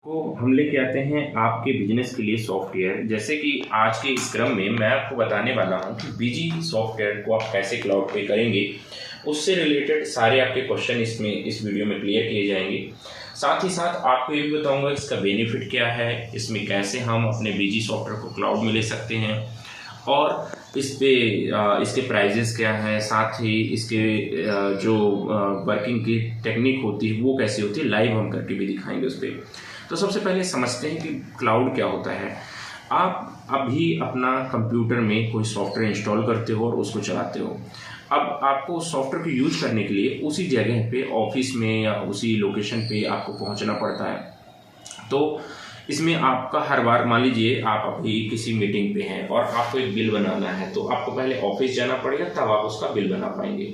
को हम लेके आते हैं आपके बिजनेस के लिए सॉफ्टवेयर। जैसे कि आज के इस क्रम में मैं आपको बताने वाला हूं कि बीजी सॉफ्टवेयर को आप कैसे क्लाउड पे करेंगे, उससे रिलेटेड सारे आपके क्वेश्चन इस वीडियो में क्लियर किए जाएंगे। साथ ही साथ आपको ये भी बताऊंगा इसका बेनिफिट क्या है, इसमें कैसे हम अपने बीजी सॉफ्टवेयर को क्लाउड में ले सकते हैं और इसके प्राइजेस क्या हैं, साथ ही इसके जो वर्किंग की टेक्निक होती है वो कैसे होती है, लाइव हम करके भी दिखाएंगे उस पर। तो सबसे पहले समझते हैं कि क्लाउड क्या होता है। आप अभी अपना कंप्यूटर में कोई सॉफ्टवेयर इंस्टॉल करते हो और उसको चलाते हो। अब आपको सॉफ्टवेयर को यूज करने के लिए उसी जगह पे, ऑफिस में या उसी लोकेशन पे आपको पहुंचना पड़ता है। तो इसमें आपका हर बार, मान लीजिए आप अभी किसी मीटिंग पे हैं और आपको एक बिल बनाना है, तो आपको पहले ऑफिस जाना पड़ेगा, तब आप उसका बिल बना पाएंगे।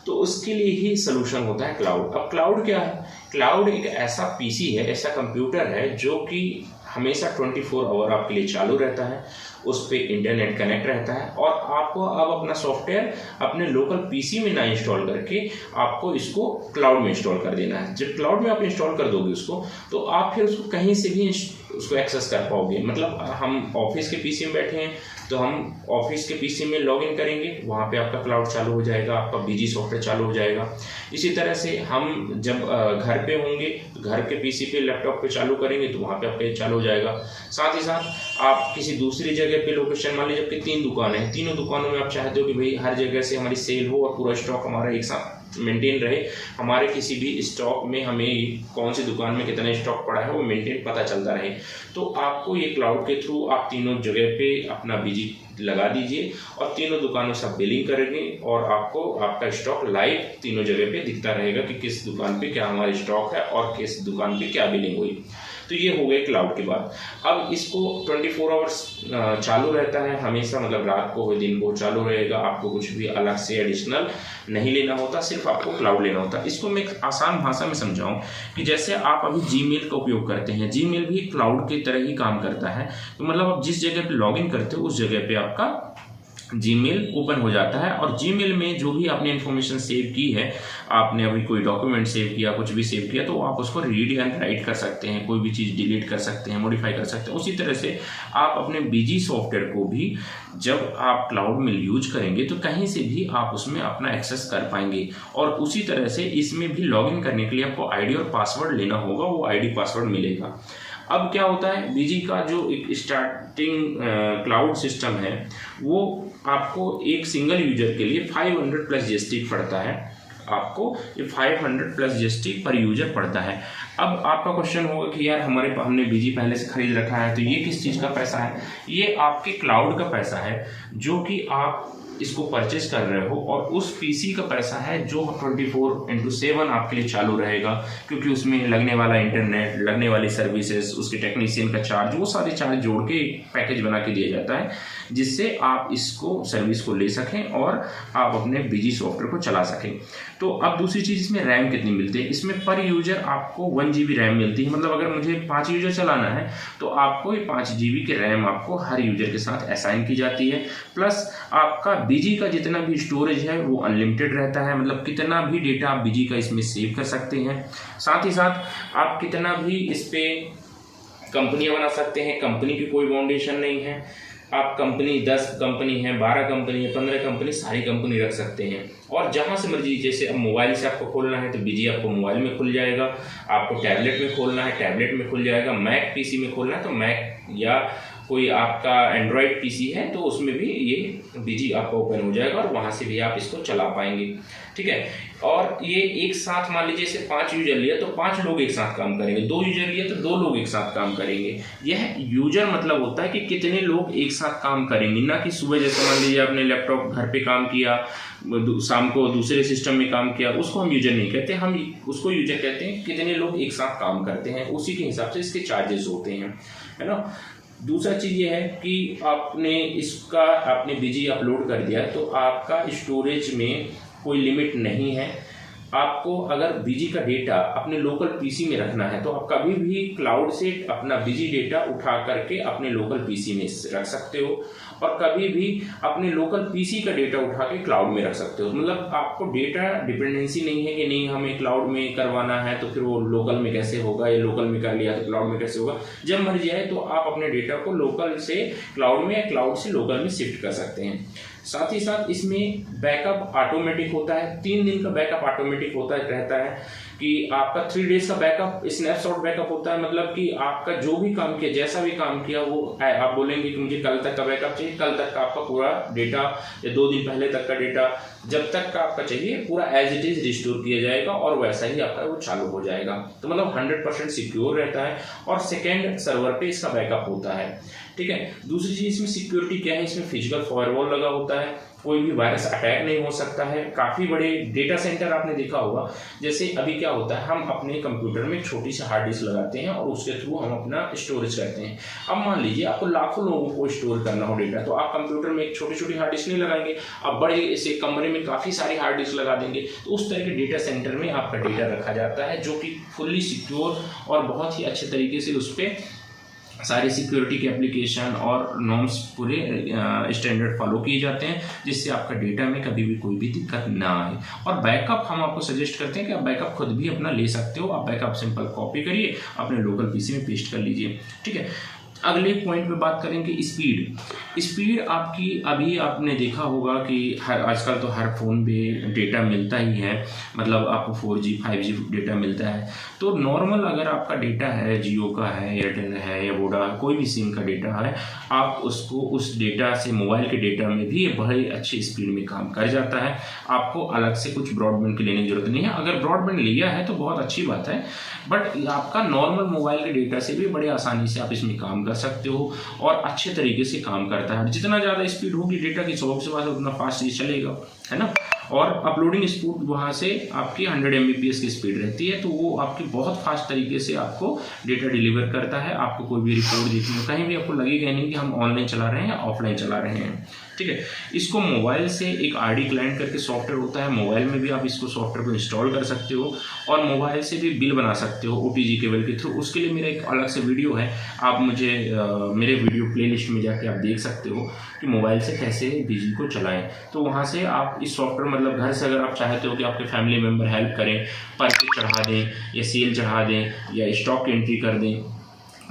तो उसके लिए ही सोल्यूशन होता है क्लाउड। अब क्लाउड क्या है? क्लाउड एक ऐसा पीसी है, ऐसा कंप्यूटर है जो कि हमेशा 24 आवर आपके लिए चालू रहता है, उस पर इंटरनेट कनेक्ट रहता है और आपको अब अपना सॉफ्टवेयर अपने लोकल पीसी में ना इंस्टॉल करके आपको इसको क्लाउड में इंस्टॉल कर देना है। जब क्लाउड में आप इंस्टॉल कर दोगे उसको, तो आप फिर उसको कहीं से भी उसको एक्सेस कर पाओगे। मतलब हम ऑफिस के पीसी में बैठे हैं तो हम ऑफिस के पीसी में लॉगिन करेंगे, वहाँ पे आपका क्लाउड चालू हो जाएगा, आपका बीजी सॉफ्टवेयर चालू हो जाएगा। इसी तरह से हम जब घर पे होंगे तो घर के पीसी पे, लैपटॉप पे चालू करेंगे तो वहाँ पे आपका चालू हो जाएगा। साथ ही साथ आप किसी दूसरी जगह पे लोकेशन, मान लीजिए आपकी 3 दुकानें हैं, तीनों दुकानों में आप चाहते हो कि भाई हर जगह से हमारी सेल हो और पूरा स्टॉक हमारा एक साथ मेंटेन रहे, हमारे किसी भी स्टॉक में हमें कौन सी दुकान में कितना स्टॉक पड़ा है वो मेंटेन पता चलता रहे। तो आपको ये क्लाउड के थ्रू आप तीनों जगह पे अपना बीजी लगा दीजिए और तीनों दुकानों से आप बिलिंग करेंगे और आपको आपका स्टॉक लाइव तीनों जगह पे दिखता रहेगा कि किस दुकान पे क्या हमारा स्टॉक है और किस दुकान पे क्या बिलिंग हुई। तो ये हो गए क्लाउड की बात। अब इसको 24 आवर्स चालू रहता है हमेशा, मतलब रात को हो दिन को चालू रहेगा। आपको कुछ भी अलग से एडिशनल नहीं लेना होता, सिर्फ आपको क्लाउड लेना होता है। इसको मैं एक आसान भाषा में समझाऊं कि जैसे आप अभी जीमेल का उपयोग करते हैं, जीमेल भी क्लाउड की तरह ही काम करता है। तो मतलब आप जिस जगह पे लॉगिन करते हो उस जगह पे आपका जीमेल ओपन हो जाता है और जीमेल में जो भी आपने इन्फॉर्मेशन सेव की है, आपने अभी कोई डॉक्यूमेंट सेव किया, कुछ भी सेव किया, तो आप उसको रीड एंड राइट कर सकते हैं, कोई भी चीज़ डिलीट कर सकते हैं, मॉडिफाई कर सकते हैं। उसी तरह से आप अपने बीजी सॉफ्टवेयर को भी जब आप क्लाउड में यूज करेंगे तो कहीं से भी आप उसमें अपना एक्सेस कर पाएंगे। और उसी तरह से इसमें भी लॉगिन करने के लिए आपको आईडी और पासवर्ड लेना होगा, वो आईडी पासवर्ड मिलेगा। अब क्या होता है, बीजी का जो एक स्टार्टिंग क्लाउड सिस्टम है वो आपको एक सिंगल यूजर के लिए 500 प्लस जीएसटी पड़ता है। आपको ये 500 प्लस जीएसटी पर यूजर पड़ता है। अब आपका क्वेश्चन होगा कि यार हमने बीजी पहले से खरीद रखा है, तो ये किस चीज़ का पैसा है? ये आपके क्लाउड का पैसा है जो कि आप इसको परचेज कर रहे हो, और उस पीसी का पैसा है जो 24/7 आपके लिए चालू रहेगा, क्योंकि उसमें लगने वाला इंटरनेट, लगने वाली सर्विसेज, उसके टेक्नीशियन का चार्ज, वो सारे चार्ज जोड़ के एक पैकेज बना के दिया जाता है जिससे आप इसको सर्विस को ले सकें और आप अपने बीजी सॉफ्टवेयर को चला सकें। तो अब दूसरी चीज़, इसमें रैम कितनी मिलती है? इसमें पर यूजर आपको 1 GB रैम मिलती है। मतलब अगर मुझे 5 यूजर चलाना है तो आपको ये 5 GB की रैम आपको हर यूजर के साथ असाइन की जाती है। प्लस आपका बीजी का जितना भी स्टोरेज है वो अनलिमिटेड रहता है, मतलब कितना भी डेटा आप बीजी का इसमें सेव कर सकते हैं। साथ ही साथ आप कितना भी इस पे कंपनियां बना सकते हैं, कंपनी की कोई बाउंडेशन नहीं है। आप कंपनी 10 कंपनी है, 12 कंपनी है, 15 कंपनी, सारी कंपनी रख सकते हैं और जहां से मर्जी। जैसे अब मोबाइल से आपको खोलना है तो बीजी आपको मोबाइल में खुल जाएगा, आपको टैबलेट में खोलना है टैबलेट में खुल जाएगा, मैक पीसी में खोलना है तो मैक, या कोई आपका एंड्रॉयड पीसी है तो उसमें भी ये बीजी आपका ओपन हो जाएगा और वहां से भी आप इसको चला पाएंगे। ठीक है। और ये एक साथ, मान लीजिए जैसे 5 यूजर लिया तो 5 लोग एक साथ काम करेंगे, 2 यूजर लिया तो 2 लोग एक साथ काम करेंगे। यह यूजर मतलब होता है कि कितने लोग एक साथ काम करेंगे, ना कि सुबह जैसे मान लीजिए आपने लैपटॉप घर पे काम किया, शाम को दूसरे सिस्टम में काम किया, उसको हम यूजर नहीं कहते, हम उसको यूजर कहते हैं कितने लोग एक साथ काम करते हैं, उसी के हिसाब से इसके चार्जेस होते हैं, है ना। दूसरा चीज़ ये है कि आपने बीजी अपलोड कर दिया तो आपका स्टोरेज में कोई लिमिट नहीं है। आपको अगर बीजी का डेटा अपने लोकल पीसी में रखना है तो आप कभी भी क्लाउड से अपना बीजी डेटा उठा करके अपने लोकल पीसी में रख सकते हो, और कभी भी अपने लोकल पीसी का डेटा उठा के क्लाउड में रख सकते हो। मतलब आपको डेटा डिपेंडेंसी नहीं है कि नहीं हमें क्लाउड में करवाना है तो फिर वो लोकल में कैसे होगा, या लोकल में कर लिया तो क्लाउड में कैसे होगा। जब मर्जी आए तो आप अपने डेटा को लोकल से क्लाउड में या क्लाउड से लोकल में शिफ्ट कर सकते हैं। साथ ही साथ इसमें बैकअप ऑटोमेटिक होता है, 3 दिन का बैकअप ऑटोमेटिक होता रहता है कि आपका 3 डेज का बैकअप स्नैपशॉट बैकअप होता है। मतलब कि आपका जो भी काम किया, जैसा भी काम किया वो आप बोलेंगे कि मुझे कल तक का बैकअप चाहिए, कल तक का आपका पूरा डेटा या 2 दिन पहले तक का डेटा जब तक का आपका चाहिए पूरा एज इट इज रिस्टोर किया जाएगा और वैसा ही आपका वो चालू हो जाएगा। तो मतलब 100% सिक्योर रहता है और सेकेंड सर्वर पे इसका बैकअप होता है। ठीक है, दूसरी चीज इसमें सिक्योरिटी क्या है, इसमें फिजिकल फायरवॉल लगा होता है, कोई भी वायरस अटैक नहीं हो सकता है। काफी बड़े डेटा सेंटर आपने देखा होगा, जैसे अभी क्या होता है हम अपने कंप्यूटर में छोटी सी हार्ड डिस्क लगाते हैं और उसके थ्रू हम अपना स्टोरेज करते हैं। अब मान लीजिए आपको लाखों लोगों को स्टोर करना हो डेटा, तो आप कंप्यूटर में एक छोटी छोटी हार्ड डिस्क नहीं लगाएंगे, आप बड़े से कमरे में काफी सारी हार्ड डिस्क लगा देंगे। तो उस तरह के डेटा सेंटर में आपका डेटा रखा जाता है जो कि फुल्ली सिक्योर और बहुत ही अच्छे तरीके से उस पर सारे सिक्योरिटी के एप्लीकेशन और नॉर्म्स पूरे स्टैंडर्ड फॉलो किए जाते हैं, जिससे आपका डेटा में कभी भी कोई भी दिक्कत ना आए। और बैकअप हम आपको सजेस्ट करते हैं कि आप बैकअप खुद भी अपना ले सकते हो। आप बैकअप सिंपल कॉपी करिए, अपने लोकल पीसी में पेस्ट कर लीजिए। ठीक है, अगले पॉइंट पे बात करेंगे स्पीड आपकी। अभी आपने देखा होगा कि आजकल तो हर फ़ोन पे डेटा मिलता ही है, मतलब आपको 4G 5G डेटा मिलता है। तो नॉर्मल अगर आपका डेटा है, जियो का है, एयरटेल है या वोडा, कोई भी सिम का डेटा है, आप उसको उस डेटा से मोबाइल के डेटा में भी बड़े अच्छे स्पीड में काम कर जाता है। आपको अलग से कुछ ब्रॉडबैंड की लेने की जरूरत नहीं है। अगर ब्रॉडबैंड लिया है तो बहुत अच्छी बात है, बट आपका नॉर्मल मोबाइल के डेटा से भी बड़े आसानी से आप इसमें काम कर सकते हो और अच्छे तरीके से काम करता है। जितना ज़्यादा स्पीड होगी डेटा की, स्वाभाविक सी बात है उतना फास्ट ये चलेगा, है ना। और अपलोडिंग स्पीड वहाँ से आपकी 100 Mbps की स्पीड रहती है, तो वो आपकी बहुत फास्ट तरीके से आपको डेटा डिलीवर करता है। आपको कोई भी रिपोर्ट देखनी हो, कहीं भी आपको लगेगा नहीं कि हम ऑनलाइन चला रहे हैं या ऑफलाइन चला रहे हैं। ठीक है, इसको मोबाइल से एक RD क्लाइंट करके सॉफ्टवेयर होता है, मोबाइल में भी आप इसको सॉफ्टवेयर को इंस्टॉल कर सकते हो और मोबाइल से भी बिल बना सकते हो OTG केबल के थ्रू। उसके लिए मेरा एक अलग से वीडियो है, आप मुझे मेरे वीडियो प्लेलिस्ट में जाके आप देख सकते हो कि मोबाइल से कैसे बीजी को चलाएं। तो वहाँ से आप इस सॉफ्टवेयर, मतलब घर से अगर आप चाहते हो कि आपके फैमिली मेम्बर हेल्प करें, परचेज चढ़ा दें या सेल चढ़ा दें या स्टॉक एंट्री कर दें,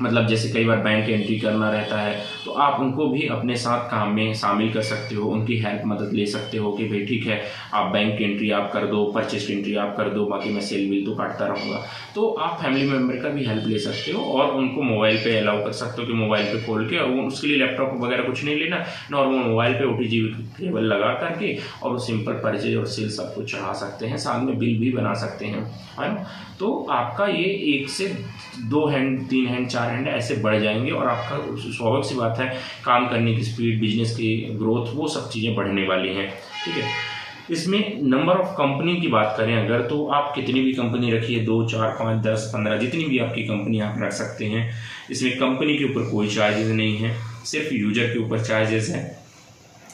मतलब जैसे कई बार बैंक एंट्री करना रहता है, तो आप उनको भी अपने साथ काम में शामिल कर सकते हो, उनकी हेल्प मदद ले सकते हो कि भाई ठीक है आप बैंक एंट्री आप कर दो, परचेज एंट्री आप कर दो, बाकी मैं सेल बिल तो काटता रहूँगा। तो आप फैमिली मेम्बर का भी हेल्प ले सकते हो और उनको मोबाइल पे अलाउ कर सकते हो कि मोबाइल पे खोल के, और उसके लिए लैपटॉप वगैरह कुछ नहीं लेना, नॉर्मल मोबाइल पे OTG केबल लगा करके और वो सिंपल परचेज और सेल सब कुछ चढ़ा सकते हैं, साथ में बिल भी बना सकते हैं, है ना। तो आपका ये 1 से 2 हैंड, 3 हैंड, 4 हैंड ऐसे बढ़ जाएंगे और आपका स्वाभाविक सी बात है काम करने की स्पीड, बिजनेस की ग्रोथ, वो सब चीज़ें बढ़ने वाली हैं। ठीक है, इसमें नंबर ऑफ कंपनी की बात करें अगर, तो आप कितनी भी कंपनी रखिए, 2, 4, 5, 10, 15, जितनी भी आपकी कंपनी आप रख सकते हैं। इसमें कंपनी के ऊपर कोई चार्जेस नहीं है, सिर्फ यूजर के ऊपर चार्जेस है।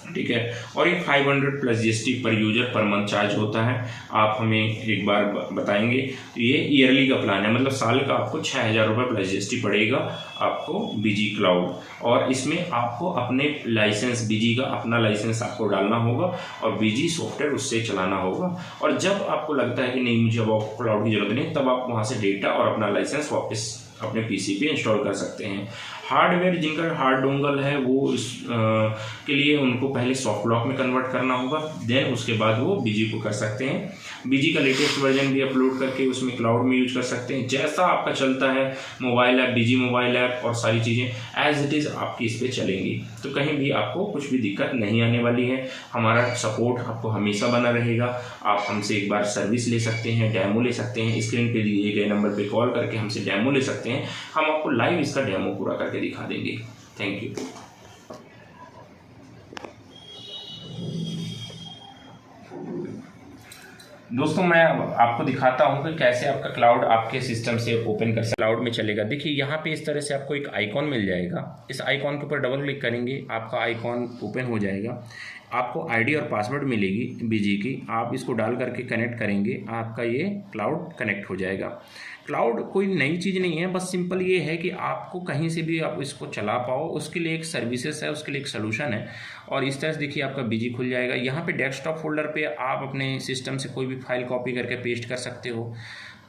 ठीक है, और ये 500 प्लस GST पर यूजर पर मंथ चार्ज होता है। आप हमें एक बार बताएंगे, तो ये ईयरली का प्लान है, मतलब साल का आपको 6000 रुपये प्लस GST पड़ेगा आपको बीजी क्लाउड। और इसमें आपको अपने लाइसेंस, बीजी का अपना लाइसेंस आपको डालना होगा और बीजी सॉफ्टवेयर उससे चलाना होगा। और जब आपको लगता है कि नहीं मुझे अब क्लाउड की जरूरत नहीं, तब आप वहाँ से डेटा और अपना लाइसेंस वापस अपने PC पे इंस्टॉल कर सकते हैं। हार्डवेयर जिनका हार्ड डोंगल है वो इस के लिए उनको पहले सॉफ्ट लॉक में कन्वर्ट करना होगा, देन उसके बाद वो बीजी को कर सकते हैं। बीजी का लेटेस्ट वर्जन भी अपलोड करके उसमें क्लाउड में यूज कर सकते हैं। जैसा आपका चलता है मोबाइल ऐप, बीजी मोबाइल ऐप और सारी चीज़ें एज इट इज़ आपकी इस पर चलेंगी, तो कहीं भी आपको कुछ भी दिक्कत नहीं आने वाली है। हमारा सपोर्ट आपको हमेशा बना रहेगा। आप हमसे एक बार सर्विस ले सकते हैं, डेमो ले सकते हैं, स्क्रीन पे दिए गए नंबर पे कॉल करके हमसे डेमो ले सकते हैं। हम आपको लाइव इसका डेमो पूरा करके दिखा देंगे। Thank you. दोस्तों मैं आपको दिखाता हूं कि कैसे आपका क्लाउड आपके सिस्टम से ओपन कर सकते क्लाउड में चलेगा। देखिए यहाँ पे इस तरह से आपको एक आइकॉन मिल जाएगा। इस आइकॉन के ऊपर डबल क्लिक करेंगे, आपका आइकॉन ओपन हो जाएगा। आपको आईडी और पासवर्ड मिलेगी बीजी की, आप इसको डाल करके कनेक्ट करेंगे, आपका ये क्लाउड कनेक्ट हो जाएगा। क्लाउड कोई नई चीज़ नहीं है, बस सिंपल ये है कि आपको कहीं से भी आप इसको चला पाओ, उसके लिए एक सर्विसेज है, उसके लिए एक सोल्यूशन है। और इस तरह से देखिए आपका बीजी खुल जाएगा। यहाँ पे डेस्कटॉप फोल्डर पे आप अपने सिस्टम से कोई भी फाइल कॉपी करके पेस्ट कर सकते हो,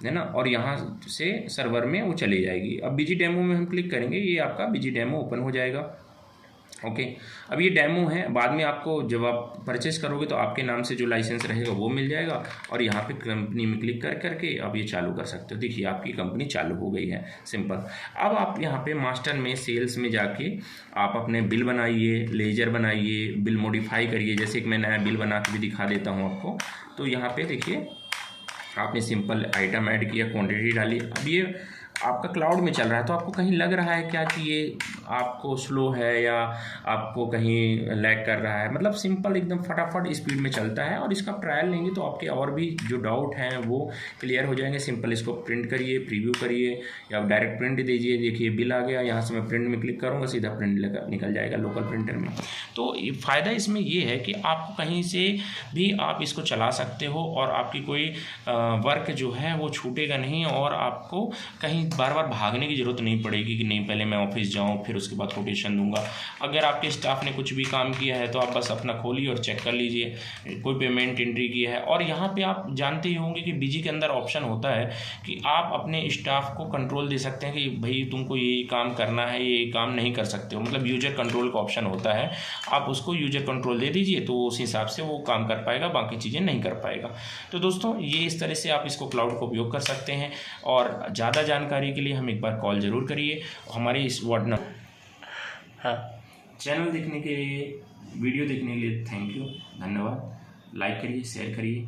है ना, और यहाँ से सर्वर में वो चली जाएगी। अब बीजी डेमो में हम क्लिक करेंगे, ये आपका बीजी डेमो ओपन हो जाएगा। ओके, अब ये डेमो है, बाद में आपको जब आप परचेस करोगे तो आपके नाम से जो लाइसेंस रहेगा वो मिल जाएगा, और यहाँ पे कंपनी में क्लिक कर करके आप ये चालू कर सकते हो। देखिए आपकी कंपनी चालू हो गई है, सिंपल। अब आप यहाँ पे मास्टर में सेल्स में जाके आप अपने बिल बनाइए, लेजर बनाइए, बिल मॉडिफाई करिए। जैसे कि मैं नया बिल बना के भी दिखा देता हूँ आपको। तो यहाँ पे देखिए आपने सिंपल आइटम ऐड किया, क्वांटिटी डाली। अब ये आपका क्लाउड में चल रहा है, तो आपको कहीं लग रहा है क्या कि ये आपको स्लो है या आपको कहीं लैग कर रहा है, मतलब सिंपल एकदम फटाफट स्पीड में चलता है। और इसका ट्रायल लेंगे तो आपके और भी जो डाउट हैं वो क्लियर हो जाएंगे। सिंपल इसको प्रिंट करिए, प्रीव्यू करिए, या आप डायरेक्ट प्रिंट दीजिए। देखिए बिल आ गया, यहाँ से मैं प्रिंट में क्लिक करूँगा, सीधा प्रिंट निकल जाएगा लोकल प्रिंटर में। तो फ़ायदा इसमें ये है कि आपको कहीं से भी आप इसको चला सकते हो, और आपकी कोई वर्क जो है वो छूटेगा नहीं, और आपको कहीं बार बार भागने की ज़रूरत नहीं पड़ेगी कि नहीं पहले मैं ऑफिस जाऊं फिर उसके बाद कोटेशन दूंगा। अगर आपके स्टाफ ने कुछ भी काम किया है तो आप बस अपना खोलिए और चेक कर लीजिए कोई पेमेंट एंट्री किया है। और यहाँ पे आप जानते ही होंगे कि बीजी के अंदर ऑप्शन होता है कि आप अपने स्टाफ को कंट्रोल दे सकते हैं कि भाई तुमको ये काम करना है, ये काम नहीं कर सकते हो, मतलब यूजर कंट्रोल का ऑप्शन होता है। आप उसको यूजर कंट्रोल दे दीजिए तो उस हिसाब से वो काम कर पाएगा, बाकी चीज़ें नहीं कर पाएगा। तो दोस्तों ये इस तरह से आप इसको क्लाउड का उपयोग कर सकते हैं। और ज़्यादा जानकारी के लिए हम एक बार कॉल ज़रूर करिए। हमारे इस व्हाट्सएप चैनल देखने के लिए, वीडियो देखने के लिए थैंक यू, धन्यवाद। लाइक करिए, शेयर करिए।